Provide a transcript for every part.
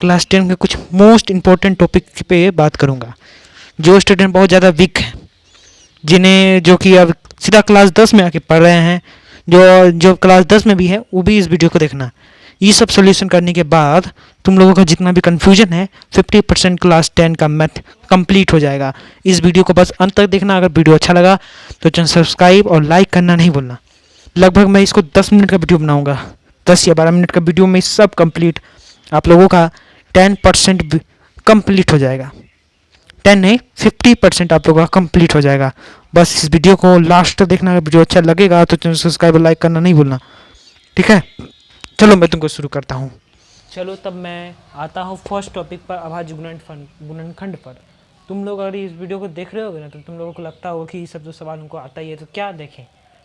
Class 10 के कुछ most important topic पे बात करूँगा। जो स्टूडेंट बहुत ज़्यादा वीक हैं, जिन्हें जो कि अब सीधा क्लास 10 में आके पढ़ रहे हैं, जो जो क्लास 10 में भी है वो भी इस वीडियो को देखना। ये सब सोल्यूशन करने के बाद तुम लोगों का जितना भी कन्फ्यूजन है 50% क्लास 10 का मैथ कंप्लीट हो जाएगा। इस वीडियो को बस अंत तक देखना। अगर वीडियो अच्छा लगा तो चैनल सब्सक्राइब और लाइक करना नहीं भूलना। लगभग मैं इसको 10 मिनट का वीडियो बनाऊंगा, 10 या 12 मिनट का वीडियो में सब कंप्लीट आप लोगों का 10% कंप्लीट हो जाएगा। 10 नहीं 50% आप लोगों का कंप्लीट हो जाएगा। बस इस वीडियो को लास्ट तक देखना। अगर वीडियो अच्छा लगेगा तो चैनल सब्सक्राइब और लाइक करना नहीं भूलना, ठीक है। चलो मैं तुमको शुरू करता हूँ। चलो तब मैं आता हूँ फर्स्ट टॉपिक पर, अभाज्य गुणनखंड पर। तुम लोग अगर इस वीडियो को देख रहे होगे ना तो तुम लोगों को लगता होगा कि ये सब जो सवाल उनको आता ही है तो क्या देखें,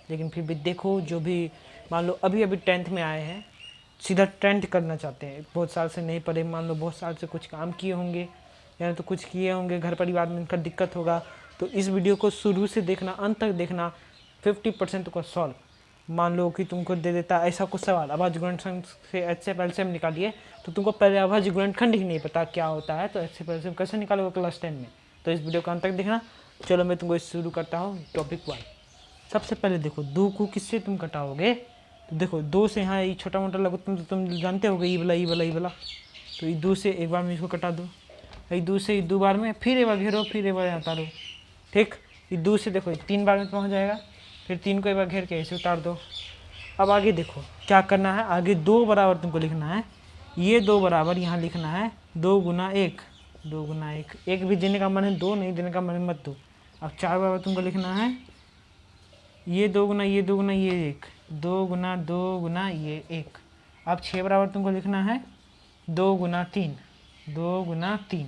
लेकिन फिर भी देखो। जो भी मान लो अभी 10th में आए हैं, सीधा 10th करना चाहते हैं, बहुत साल से नहीं पढ़े, मान लो बहुत साल से कुछ काम किए होंगे या तो कुछ किए होंगे, घर परिवार में इनका दिक्कत होगा, तो इस वीडियो को शुरू से देखना, अंत तक देखना। 50% को सॉल्व। मान लो कि तुमको दे देता ऐसा कुछ सवाल, अभाज्य गुणनखंड से HCF LCM निकालिए, तो तुमको पहले अभाज्य गुणनखंड ही नहीं पता क्या होता है, तो HCF LCM कैसे निकालोगे क्लास 10 में। तो इस वीडियो को अंत तक देखना। चलो मैं तुमको शुरू करता हूँ टॉपिक 1। सबसे पहले देखो 2 को किससे तुम कटाओगे, तो देखो 2 से यहाँ ये छोटा मोटा लगो, तुम जानते हो ये वाला, तो ये 2 से एक बार में इसको कटा दो, ये 2 से 2 बार में, फिर एक बार घेरो, फिर एक बार यहाँ उतारो, ठीक। ये 2 से देखो 3 बार में पहुँच जाएगा, फिर 3 को एक बार घेर के ऐसे उतार दो। अब आगे देखो क्या करना है, आगे 2 बराबर तुमको लिखना है, ये 2 बराबर यहाँ लिखना है 2 गुना 1, 2 गुना 1, 1 भी देने का मन है 2 नहीं देने का मन है मत दो। अब 4 बराबर तुमको लिखना है ये 2 गुना ये 2 गुना ये 1, 2 गुना 2 गुना ये 1। अब 6 बराबर तुमको लिखना है 2 गुना 3, 2 गुना 3।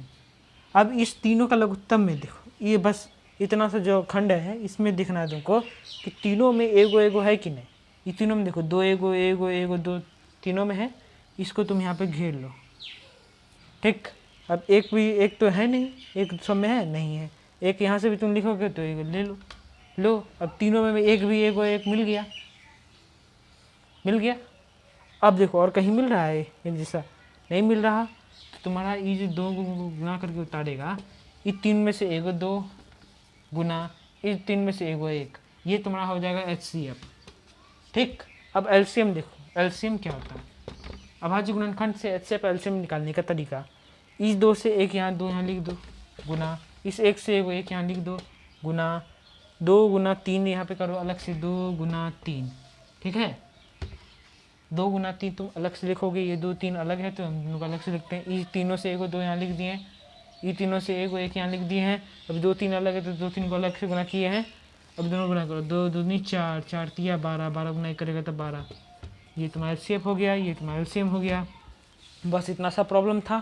अब इस तीनों का लघुत्तम में देखो, ये बस इतना सा जो खंड है इसमें दिखना है तुमको कि तीनों में एगो एगो है कि नहीं। ये तीनों में देखो 2 एगो एगो एगो 2 तीनों में है, इसको तुम यहाँ पे घेर लो, ठीक। अब एक तो है नहीं, एक सब में है नहीं है, एक यहाँ से भी तुम लिखोगे तो एक ले लो। अब तीनों में एक भी एगो एक मिल गया। अब देखो और कहीं मिल रहा है एक जैसा, नहीं मिल रहा, तो तुम्हारा ये जो 2 गुना करके उतारेगा, ये 3 में से एगो 2 गुना इस 3 में से एगो 1, ये तुम्हारा हो जाएगा HCF, ठीक। अब LCM देखो, LCM क्या होता है, अभाज्य गुणनखंड से HCF LCM निकालने का तरीका, इस 2 से 1 यहाँ 2 यहाँ लिख दो, गुना इस 1 से एगो 1 यहाँ लिख दो, गुना 2 गुना 3 यहाँ पे करो अलग से 2 गुना 3, ठीक है। 2 गुना 3 तुम अलग से लिखोगे, ये 2 3 अलग है तो हम लोग अलग से लिखते हैं। इस तीनों से एगो 2 यहाँ लिख दिए हैं, ये तीनों से एगो 1 यहाँ लिख दिए हैं। अब 2 3 अलग है तो 2 3 को अलग से गुना किए हैं। अब दोनों गुना करो, 2 दूनी 4, 4 तिया 12, 12 गुना 1 करेगा तो 12। ये तुम्हारा HCF हो गया, ये तुम्हारा LCM हो गया। बस इतना सा प्रॉब्लम था।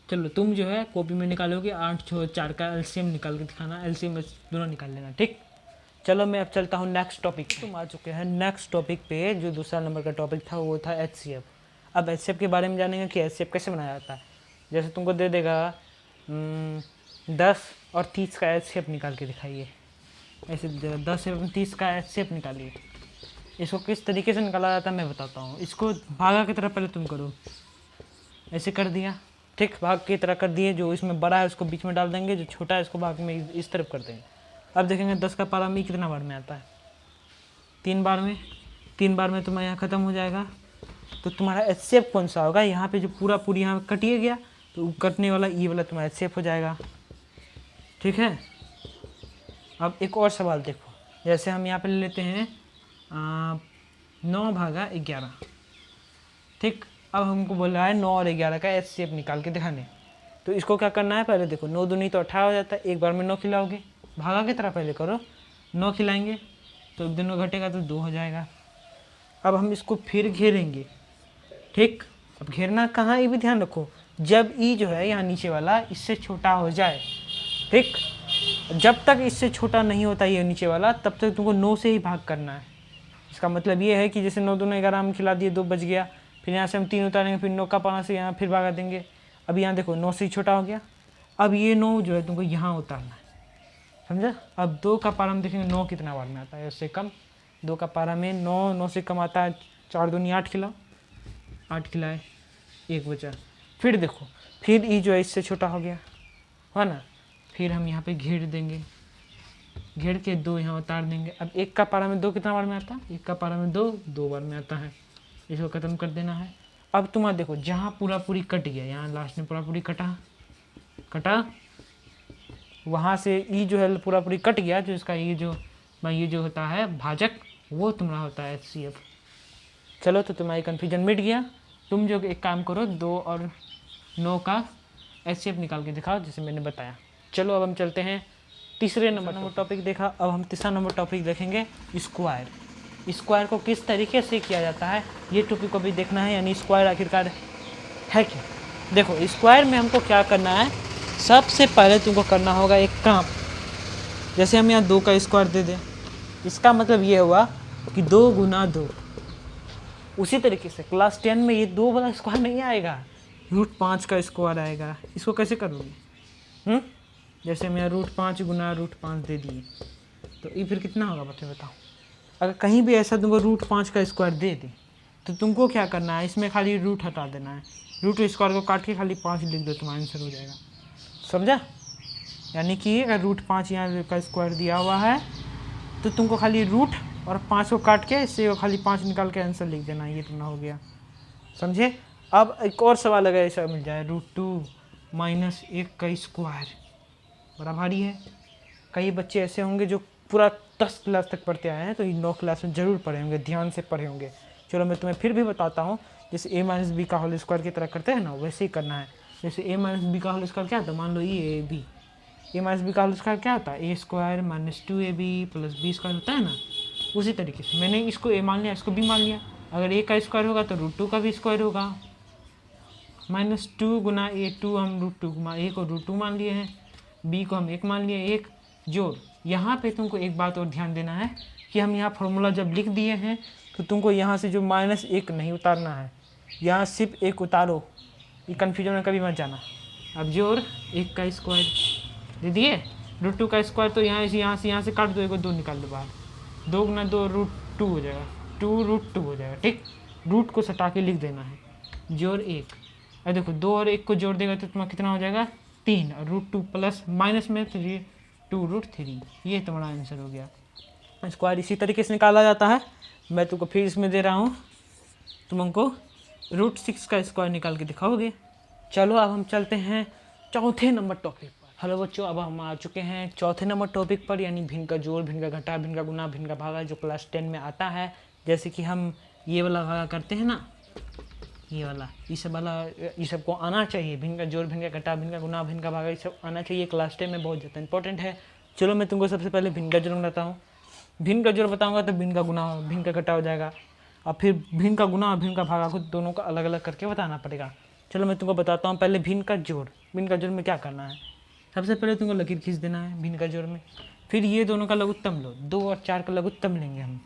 चलो तुम जो है कॉपी में निकालोगे 8 4 का LCM निकाल के दिखाना, LCM दोनों निकाल लेना, ठीक। चलो मैं अब चलता हूँ नेक्स्ट टॉपिक। तुम आ चुके हैं नेक्स्ट टॉपिक पे, जो दूसरा नंबर का टॉपिक था वो था HCF। अब HCF के बारे में जानेंगे कि HCF कैसे बनाया जाता है। जैसे तुमको दे देगा 10 और 30 का HCF निकाल के दिखाइए, ऐसे 10 और 30 का HCF निकालिए। इसको किस तरीके से निकाला जाता है मैं बताता हूँ। इसको भागा की तरह पहले तुम करो, ऐसे कर दिया, ठीक, भाग की तरह कर दिए। जो इसमें बड़ा है उसको बीच में डाल देंगे, जो छोटा है इसको भाग में इस तरफ कर देंगे। अब देखेंगे 10 का पारा में कितना बार में आता है, 3 बार में। 3 बार में तुम्हारा यहाँ ख़त्म हो जाएगा, तो तुम्हारा HCF कौन सा होगा, यहाँ पे जो पूरी यहाँ कटिए गया तो कटने वाला ये वाला तुम्हारा HCF हो जाएगा, ठीक है। अब एक और सवाल देखो, जैसे हम यहाँ पे ले लेते हैं 9 भागा 11, ठीक। अब हमको बोल रहा है 9 और 11 का HCF निकाल के दिखाने। तो इसको क्या करना है, पहले देखो 9 दूनी तो 18 हो जाता है, एक बार में 9 खिलाओगे, भागा की तरह पहले करो, 9 खिलाएंगे तो दोनों घटेगा तो 2 हो जाएगा। अब हम इसको फिर घेरेंगे, ठीक। अब घेरना कहाँ, ये भी ध्यान रखो, जब ई जो है यहाँ नीचे वाला इससे छोटा हो जाए, ठीक। जब तक इससे छोटा नहीं होता ये नीचे वाला, तब तक तुमको 9 से ही भाग करना है। इसका मतलब ये है कि जैसे 9 दूनी 11 हम खिला दिए, 2 बच गया, फिर यहाँ से हम 3 उतारेंगे, फिर 9 का पाना से यहाँ फिर भागा देंगे। अब यहाँ देखो 9 से ही छोटा हो गया। अब ये 9 जो है तुमको यहाँ उतारना है, समझा। अब 2 का पारा में देखेंगे 9 कितना बार में आता है, उससे कम। 2 का पारा में 9 से कम आता है, 4 दूनी 8 खिलाओ, 8 खिलाए 1 बचा, फिर देखो, फिर ई जो है इससे छोटा हो गया है ना, फिर हम यहाँ पे घेर देंगे, घेर के 2 यहाँ उतार देंगे। अब 1 का पारा में 2 कितना बार में आता है? 1 का पारा में 2 बार में आता है। इसको ख़त्म कर देना है। अब तुम्हारा देखो, जहाँ पूरा पूरी कट गया, यहाँ लास्ट में पूरा पूरी कटा, वहाँ से ई जो है पूरा पूरी कट गया, जो इसका ये जो होता है भाजक, वो तुम्हारा होता है HCF। चलो, तो तुम्हारी कन्फ्यूजन मिट गया। तुम जो एक काम करो, 2 और 9 का HCF निकाल के दिखाओ, जैसे मैंने बताया। चलो, अब हम चलते हैं तीसरे नंबर टॉपिक देखा। अब हम तीसरा नंबर टॉपिक देखेंगे, स्क्वायर को किस तरीके से किया जाता है, ये टॉपिक को भी देखना है। यानी स्क्वायर आखिरकार है क्या। देखो, स्क्वायर में हमको क्या करना है, सबसे पहले तुमको करना होगा एक काम। जैसे हम यहाँ 2 का स्क्वायर दे दें, इसका मतलब ये हुआ कि 2 गुना 2। उसी तरीके से क्लास 10 में ये 2 वाला स्क्वायर नहीं आएगा, √5 का स्क्वायर आएगा। इसको कैसे करोगे? जैसे हम यहाँ √5 गुना √5 दे दिए, तो ये फिर कितना होगा बच्चे बताओ। अगर कहीं भी ऐसा तुमको √5 का स्क्वायर दे दे, तो तुमको क्या करना है, इसमें खाली रूट हटा देना है। रूट स्क्वायर को काट के खाली 5 लिख दो, तुम्हारा आंसर हो जाएगा। समझा? यानी कि अगर √5 यहाँ का स्क्वायर दिया हुआ है, तो तुमको खाली रूट और 5 को काट के इससे खाली 5 निकाल के आंसर लिख देना। ये तुम्हारा हो गया। समझे? अब एक और सवाल अगर ऐसा मिल जाए, √2 - 1 का स्क्वायर, बड़ा भारी है। कई बच्चे ऐसे होंगे जो पूरा 10 क्लास तक पढ़ते आए हैं, तो ये 9 क्लास में ज़रूर पढ़े होंगे, ध्यान से पढ़े होंगे। चलो, मैं तुम्हें फिर भी बताता हूँ। जैसे a - b का होल स्क्वायर की तरह करते हैं ना, वैसे ही करना है। जैसे a - b का होल स्क्वायर क्या होता है, मान लो ये a - b का होल स्क्वायर क्या होता है, a² - 2ab + b² होता है ना। उसी तरीके से मैंने इसको a मान लिया, इसको b मान लिया। अगर a का स्क्वायर होगा तो √2 का भी स्क्वायर होगा। -2 गुना a2, हम √2 a को √2 मान लिए हैं, b को हम 1 मान लिए, 1 जोड़। यहाँ पे तुमको एक बात और ध्यान देना है कि हम यहाँ फॉर्मूला जब लिख दिए हैं, तो तुमको यहाँ से जो -1 नहीं उतारना है, यहाँ सिर्फ 1 उतारो। ये कन्फ्यूजन में कभी मत जाना। अब जोड़ 1 का स्क्वायर दे दिए, √2 का स्क्वायर, तो यहाँ से काट दो, 1 को 2 निकाल दो बाहर। 2 गुना 2 √2 हो जाएगा, 2 √2 हो जाएगा। ठीक, रूट को सटा के लिख देना है। जोड़ 1, अब देखो 2 और 1 को जोड़ देगा तो तुम्हारा कितना हो जाएगा, 3, और √2 प्लस माइनस में 3, 2√3। ये तुम्हारा आंसर हो गया। स्क्वायर इसी तरीके से निकाला जाता है। मैं तुमको फिर इसमें दे रहा हूँ, तुम हमको √6 का स्क्वायर निकाल के दिखाओगे। चलो, अब हम चलते हैं चौथे नंबर टॉपिक पर। हेलो बच्चों, अब हम आ चुके हैं चौथे नंबर टॉपिक पर, यानी भिन्न का जोड़, भिन्न का घटा, भिन्न का गुना, भिन्न का भागा, जो क्लास 10 में आता है। जैसे कि हम ये वाला भागा करते हैं ना, ये वाला, ये सब को आना चाहिए। भिन्न का जोड़, भिन्न का घटा, भिन्न का गुना, भिन्न का भागा, ये सब आना चाहिए। क्लास 10 में बहुत ज़्यादा इंपॉर्टेंट है। चलो, मैं तुमको सबसे पहले भिन्न का जोड़ बताता हूँ। भिन्न का जोड़ बताऊँगा तो भिन्न का गुना, भिन्न का घटा हो जाएगा, और फिर भिन्न का गुना और भिन्न का भागा को दोनों का अलग अलग करके बताना पड़ेगा। चलो, मैं तुमको बताता हूँ पहले भिन्न का जोड़। भिन्न का जोड़ में क्या करना है, सबसे पहले तुमको लकीर खींच देना है भिन्न का जोड़ में। फिर ये दोनों का लघुत्तम लो, 2 और 4 का लघुत्तम लेंगे हम।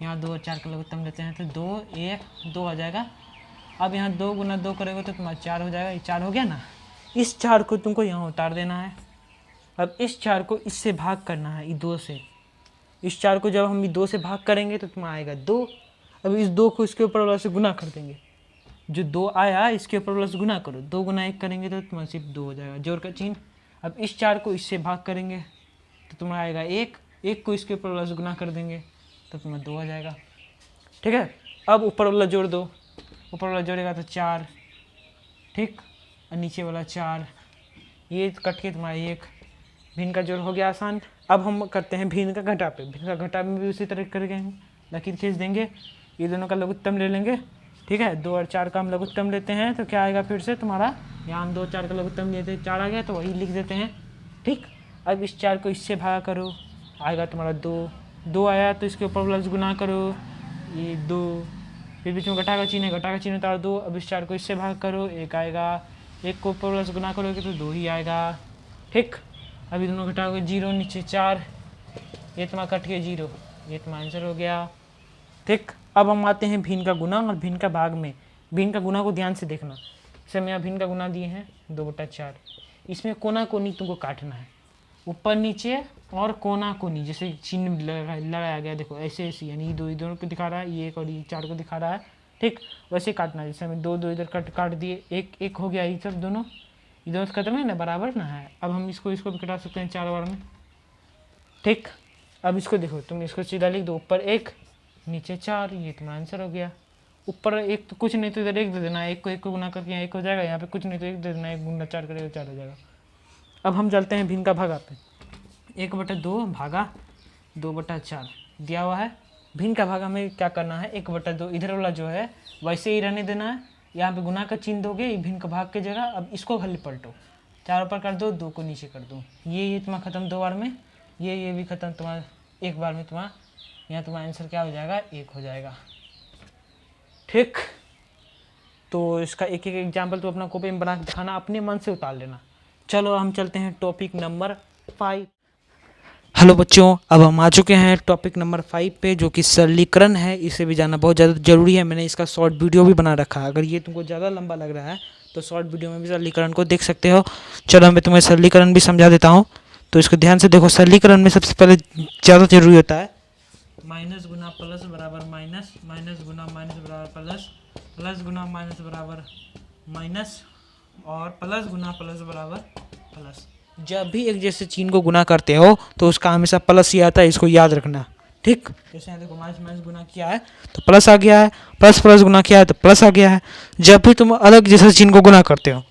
यहाँ 2 और 4 का लघुत्तम लेते हैं, तो 2, 1, 2 आ जाएगा। अब यहाँ 2 गुना 2 करेगा तो तुम्हारा 4 हो जाएगा। ये 4 हो गया ना। इस 4 को तुमको यहाँ उतार देना है। अब इस 4 को इससे भाग करना है, ये 2 से। इस 4 को जब हम ये 2 से भाग करेंगे तो तुम्हारा आएगा 2। अब इस 2 को इसके ऊपर वाला से गुना कर देंगे। जो 2 आया इसके ऊपर वाला से गुना करो, 2 गुना 1 करेंगे तो तुम्हारा सिर्फ 2 हो जाएगा, जोड़ का चिन्ह। अब इस 4 को इससे भाग करेंगे तो तुम्हारा आएगा 1। 1 को इसके ऊपर वाला से गुना कर देंगे तो तुम्हारा 2 आ जाएगा। ठीक है, अब ऊपर वाला जोड़ दो, ऊपर वाला जोड़ेगा तो 4, ठीक, और नीचे वाला 4, ये कट के तुम्हारा 1। भिन्न का जोड़ हो गया आसान। अब हम करते हैं भिन्न का घटा पे। भिन्न का घटा में भी उसी तरह करेंगे, लकीर खींच देंगे, ये दोनों का लघुत्तम ले लेंगे। ठीक है, 2 और 4 का हम लघुत्तम लेते हैं तो क्या आएगा फिर से तुम्हारा, यहाँ हम 2 और 4 का लघुत्तम लेते हैं, 4 आ गया तो वही लिख देते हैं। ठीक, अब इस 4 को इससे भागा करो, आएगा तुम्हारा 2। 2 आया तो इसके ऊपर वाला गुना करो, ये 2, फिर बीच में घटा का चिन्ह है, घटा का चिन्ह उतार दो। अब इस 4 को इससे भाग करो, 1 आएगा। 1 को ऊपर वाला से गुना करोगे तो 2 ही आएगा। ठीक, अभी दोनों घटाओगे, 0 नीचे 4, ये तुम्हारा कट के 0, ये तुम्हारा आंसर हो गया। ठीक, अब हम आते हैं भिन्न का गुना और भिन्न का भाग में। भिन्न का गुना को ध्यान से देखना। जैसे हम यहाँ भिन्न का गुना दिए हैं 2/4, इसमें कोना कोनी तुमको काटना है, ऊपर नीचे और कोना कोनी, जैसे चिन्ह लगाया गया, देखो ऐसे ऐसे, यानी ये दोनों को दिखा रहा है, ये 1 और ये 4 को दिखा रहा है, ठीक, वैसे काटना जैसे हमें दो दो इधर काट दिए, एक एक हो गया, ये सब दोनों इधर खत्म है ना, बराबर ना है। अब हम इसको भी कटा सकते हैं 4 बार में। ठीक, अब इसको देखो, तुम इसको सीधा लिख दो, ऊपर 1 नीचे 4, ये तुम्हारा आंसर हो गया। ऊपर 1 तो कुछ नहीं तो इधर 1 दे देना, 1 को गुना करके यहाँ 1 हो जाएगा, यहाँ पे कुछ नहीं तो 1 दे देना, 1 गुना 4 करेगा 4 हो जाएगा। अब हम चलते हैं भिन्न का भागा पे। 1/2 भागा 2/4 दिया हुआ है। भिन्न का भागा में क्या करना है, 1/2 इधर वाला जो है वैसे ही रहने देना है, यहाँ पे गुना का चिन्ह दोगे भिन्न का भाग के जगह। अब इसको खाली पलटो, 4 ऊपर कर दो, 2 को नीचे कर दो, ये तुम्हारा खत्म 2 बार में, ये भी खत्म तुम्हारा 1 बार में। तुम्हारा यहाँ तुम्हारा आंसर क्या हो जाएगा, 1 हो जाएगा। ठीक, तो इसका एक एक एग्जाम्पल तो अपना कॉपी में बना के दिखाना, अपने मन से उतार लेना। चलो हम चलते हैं टॉपिक नंबर 5। हेलो बच्चों, अब हम आ चुके हैं टॉपिक नंबर 5 पे, जो कि सरलीकरण है। इसे भी जानना बहुत ज़्यादा ज़रूरी है। मैंने इसका शॉर्ट वीडियो भी बना रखा है, अगर ये तुमको ज़्यादा लंबा लग रहा है तो शॉर्ट वीडियो में भी सरलीकरण को देख सकते हो। चलो मैं तुम्हें सरलीकरण भी समझा देता हूँ, तो इसको ध्यान से देखो। सरलीकरण में सबसे पहले ज़्यादा जरूरी होता है माइनस गुना प्लस बराबर माइनस, माइनस गुना माइनस बराबर प्लस, प्लस गुना माइनस बराबर माइनस, और प्लस गुना प्लस बराबर प्लस। जब भी एक जैसे चिन्ह को गुना करते हो तो उसका हमेशा प्लस ही आता है, इसको याद रखना। ठीक, जैसे यहाँ देखो माइनस माइनस गुना किया है तो प्लस आ गया है, प्लस प्लस गुना किया है तो प्लस आ गया है। जब भी तुम अलग जैसे चिन्ह को गुना करते हो,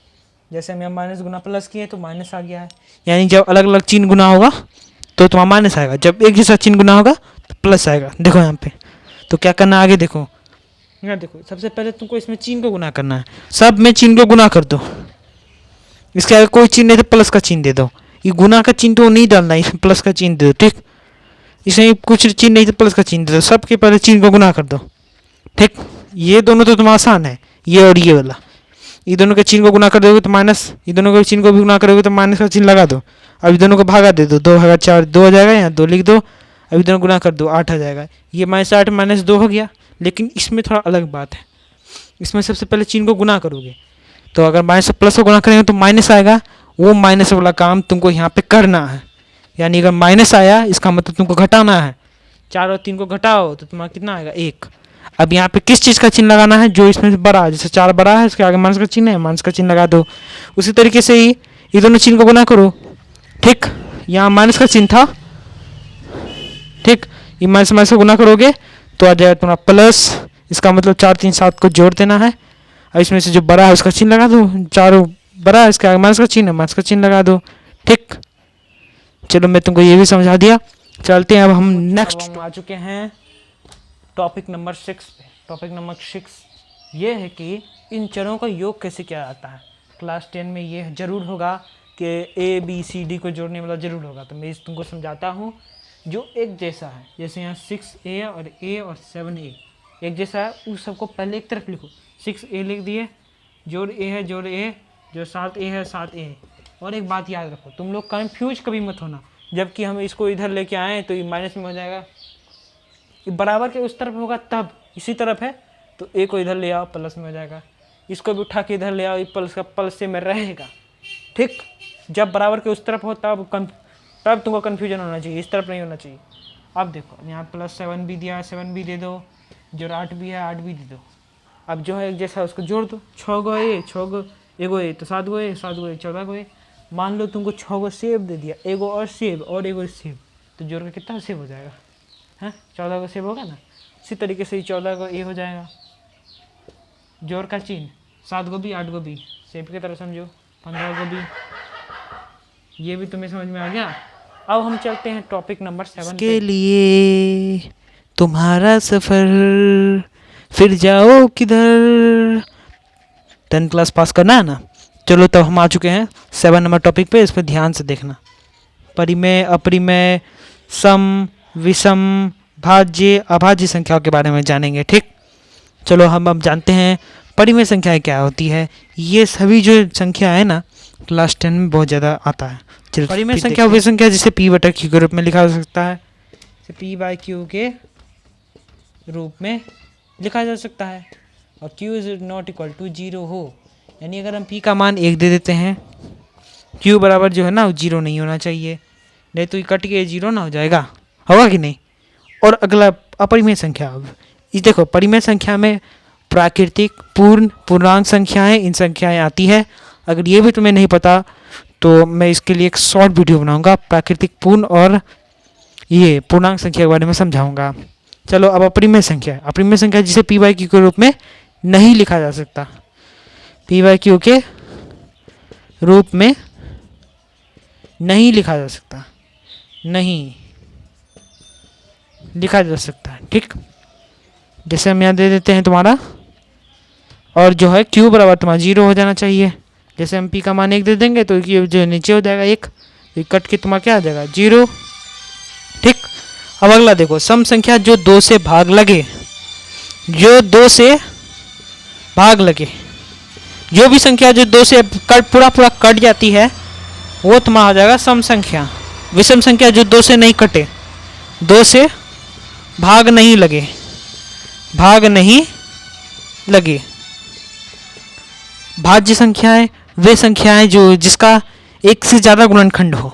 जैसे हम माइनस गुना प्लस किए तो माइनस आ गया है, यानी जब अलग अलग चिन्ह गुना होगा तो तुम्हारा माइनस आएगा, जब एक जैसा चिन्ह गुना होगा तो प्लस आएगा। देखो यहाँ पे, तो क्या करना आगे देखो, यहाँ देखो सबसे पहले तुमको इसमें चिन्ह को गुना करना है, सब में चिन्ह को गुना कर दो। इसके आगे कोई चिन्ह नहीं तो प्लस का चिन्ह दे दो, ये गुना का चिन्ह तो नहीं डालना, इसमें प्लस का चिन्ह दे दो। ठीक, इसमें कुछ चिन्ह नहीं तो प्लस का चिन्ह दे दो, सबके पहले चिन्ह को गुना कर दो। ठीक, ये दोनों तो तुम्हारा आसान है, ये और ये वाला, ये दोनों के चिन्ह को गुना कर दोगे तो माइनस, ये दोनों के चिन्ह को भी गुना करोगे तो माइनस का चिन्ह लगा दो। अब ये दोनों को भागा दे दो, 2/4 2 हो जाएगा, यहाँ 2 लिख दो। अभी दोनों गुना कर दो, 8 आ जाएगा। ये -8 -2 हो गया। लेकिन इसमें थोड़ा अलग बात है, इसमें सबसे पहले चिन्ह को गुना करोगे, तो अगर माइनस से प्लस को गुना करेंगे तो माइनस आएगा, वो माइनस वाला काम तुमको यहाँ पे करना है। यानी अगर माइनस आया इसका मतलब तुमको घटाना है, 4 और 3 को घटाओ तो तुम्हारा कितना आएगा, 1। अब यहाँ पे किस चीज़ का चिन्ह लगाना है, जो इसमें से बड़ा है, जैसे 4 बड़ा है इसके आगे माइनस का चिन्ह है, माइनस का चिन्ह लगा दो। उसी तरीके से ही ये दोनों चिन्ह को गुना करो। ठीक, यहाँ माइनस का चिन्ह था, ठीक, ये माइनस माइनस को गुना करोगे तो आ जाएगा तुम्हारा प्लस, इसका मतलब 4 3 7 को जोड़ देना है। अब इसमें से जो बड़ा है उसका चिन्ह लगा दो, 4 बड़ा है इसके आगे माइनस का चिन्ह है, माइनस का चिन्ह लगा दो। ठीक, चलो मैं तुमको ये भी समझा दिया। चलते हैं अब हम नेक्स्ट, हम आ चुके हैं टॉपिक नंबर 6 पे। टॉपिक नंबर 6 ये है कि इन चरों का योग कैसे किया जाता है। क्लास 10 में ये जरूर होगा कि ए बी सी डी को जोड़ने वाला जरूर होगा, तो मैं तुमको समझाता हूँ। जो एक जैसा है, जैसे यहाँ 6A और 7A एक जैसा है, उस सबको पहले एक तरफ लिखो। 6A लिख दिए, जोड़ A है जोड़ A, जो 7A है 7A है। और एक बात याद रखो, तुम लोग कन्फ्यूज कभी मत होना, जबकि हम इसको इधर लेके आए तो ये माइनस में हो जाएगा, ये बराबर के उस तरफ होगा तब, इसी तरफ है तो A को इधर ले आओ प्लस में हो जाएगा, इसको भी उठा के इधर ले आओ, ये प्लस का प्लस से में रहेगा। ठीक, जब बराबर के उस तरफ हो तब तुमको कन्फ्यूजन होना चाहिए, इस तरफ नहीं होना चाहिए। अब देखो यहाँ +7 भी दिया है, 7 भी दे दो, जो 8 भी है 8 भी दे दो। अब जो है एक जैसा उसको जोड़ दो, 6 गो है, 6 गो एगो है तो 7 गो है, 7 गो है 14 गो है। मान लो तुमको 6 गो सेब दे दिया, एगो और सेब और एगो सेब, तो जोड़ के कितना सेब हो जाएगा, है 14 गो सेब होगा ना। इसी तरीके से 14 गो ए हो जाएगा, जोड़ का चिन्ह, 7 गो भी 8 गो भी, सेब की तरह समझो, 15 गो भी। ये भी तुम्हें समझ में आ गया। अब हम चलते हैं टॉपिक नंबर 7 के लिए। तुम्हारा सफ़र फिर जाओ किधर, 10 क्लास पास करना है ना। चलो तब हम आ चुके हैं 7 नंबर टॉपिक पे, इस पर ध्यान से देखना। परिमेय अपरिमेय सम विषम भाज्य अभाज्य संख्याओं के बारे में जानेंगे। ठीक, चलो हम अब जानते हैं परिमेय संख्याएं क्या होती है। ये सभी जो संख्या है ना क्लास 10 में बहुत ज़्यादा आता है। चलो परिमेय संख्या वो संख्या जिसे P/Q के रूप में लिखा जा सकता है, P/Q के रूप में लिखा जा सकता है, और Q is not equal to 0 हो, यानी अगर हम P का मान 1 दे देते हैं, Q बराबर जो है ना वो 0 नहीं होना चाहिए, नहीं तो ये कट के 0 ना हो जाएगा, होगा कि नहीं। और अगला अपरिमेय संख्या, इस देखो परिमेय संख्या में प्राकृतिक, पूर्ण, पूर्णांक संख्याएं, इन संख्याएं आती है। अगर ये भी तुम्हें नहीं पता तो मैं इसके लिए एक शॉर्ट वीडियो बनाऊंगा, प्राकृतिक, पूर्ण और ये पूर्णांक संख्या के बारे में समझाऊंगा। चलो अब अपरिमेय संख्या, अपरिमेय संख्या जिसे पी बाई क्यू के रूप में नहीं लिखा जा सकता, पी बाई क्यू के रूप में नहीं लिखा जा सकता, नहीं लिखा जा सकता। ठीक, जैसे हम यहाँ दे देते हैं तुम्हारा, और जो है क्यू बराबर तुम्हारा 0 हो जाना चाहिए। जैसे हम पी का मान 1 दे देंगे तो ये जो नीचे हो जाएगा 1, कट के तुम्हारा क्या आ जाएगा 0। ठीक, अब अगला देखो, सम संख्या जो 2 से भाग लगे, जो 2 से भाग लगे, जो भी संख्या जो 2 से पूरा कट जाती है वो तुम्हारा आ जाएगा सम संख्या। विषम संख्या जो 2 से नहीं कटे, 2 से भाग नहीं लगे, भाग नहीं लगे। भाज्य संख्याएं वे संख्याएं जो जिसका 1 से ज़्यादा गुणनखंड हो,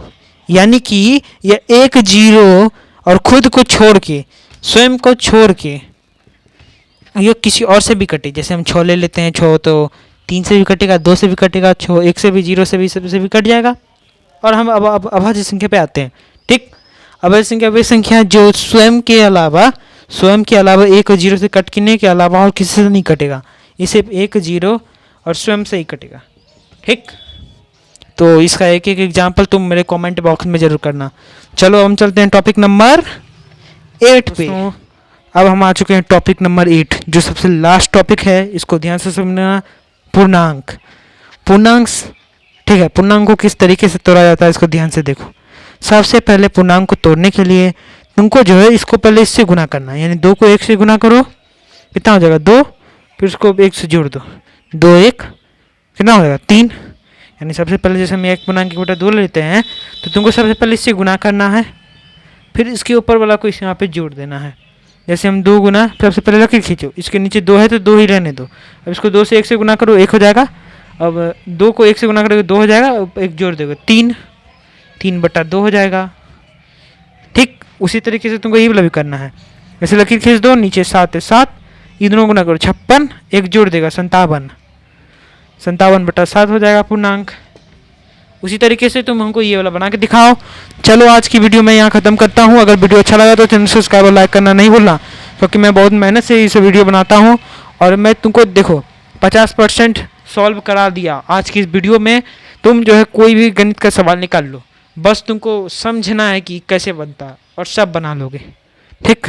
यानी कि यह एक 0 और खुद को छोड़ के, स्वयं को छोड़ के, ये किसी और से भी कटे। जैसे हम 6 ले लेते हैं, 6 तो 3 से भी कटेगा, 2 से भी कटेगा, 6 1 से भी, 0 से भी, सब से भी कट जाएगा। और हम अब अभाज्य संख्या पे आते हैं। ठीक, अभाज्य संख्या वे संख्या जो स्वयं के अलावा 1 और 0 से कटने के अलावा और किसी से नहीं कटेगा, इसे 1 0 और स्वयं से ही कटेगा। ठीक, तो इसका एक एक एग्जाम्पल तुम मेरे कमेंट बॉक्स में जरूर करना। चलो हम चलते हैं टॉपिक नंबर 8 पे। अब हम आ चुके हैं टॉपिक नंबर 8, जो सबसे लास्ट टॉपिक है। इसको ध्यान से समझना, पूर्णांक। पूर्णांक, ठीक है, पूर्णांक को किस तरीके से तोड़ा जाता है इसको ध्यान से देखो। सबसे पहले पूर्णांक को तोड़ने के लिए तुमको जो है इसको पहले इससे गुना करना है, यानी 2 को 1 से गुना करो, कितना हो जाएगा 2, फिर उसको 1 से जोड़ दो, 2 1 कितना हो जाएगा 3। यानी सबसे पहले जैसे हम 1 पूर्णांक के बटा 2 लेते हैं तो तुमको सबसे पहले इससे गुना करना है, फिर इसके ऊपर वाला को इस यहाँ पे जोड़ देना है। जैसे हम 2 गुना, सबसे पहले लकीर खींचो, इसके नीचे 2 है तो 2 ही रहने दो। अब इसको 2 से 1 से गुना करो, 1 हो जाएगा। अब 2 को 1 से गुना करोगे 2 हो जाएगा, 1 जोड़ दोगे 3, 3 बटा 2 हो जाएगा। ठीक, उसी तरीके से तुमको ये वाला भी करना है। जैसे लकीर खींच दो, नीचे 7 है, 7 इधरों गुना करो 56, 1 जोड़ देगा 57, 57 बटा 7 हो जाएगा पूर्णांक। उसी तरीके से तुम हमको ये वाला बना के दिखाओ। चलो आज की वीडियो मैं यहाँ खत्म करता हूँ। अगर वीडियो अच्छा लगा तो चैनल सब्सक्राइब और लाइक करना नहीं भूलना, क्योंकि मैं बहुत मेहनत से इस वीडियो बनाता हूँ। और मैं तुमको देखो 50% सॉल्व करा दिया आज की इस वीडियो में। तुम जो है कोई भी गणित का सवाल निकाल लो, बस तुमको समझना है कि कैसे बनता है और सब बना लोगे। ठीक,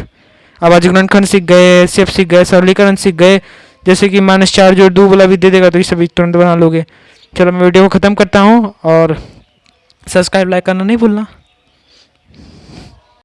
अब आज गुणनखंड सीख गए, शेप सीख गए, सरलीकरण सीख गए, जैसे कि -4 जोड़ 2 वाला भी दे देगा तो ये सभी तुरंत बना लोगे। चलो मैं वीडियो को ख़त्म करता हूँ और सब्सक्राइब लाइक करना नहीं भूलना।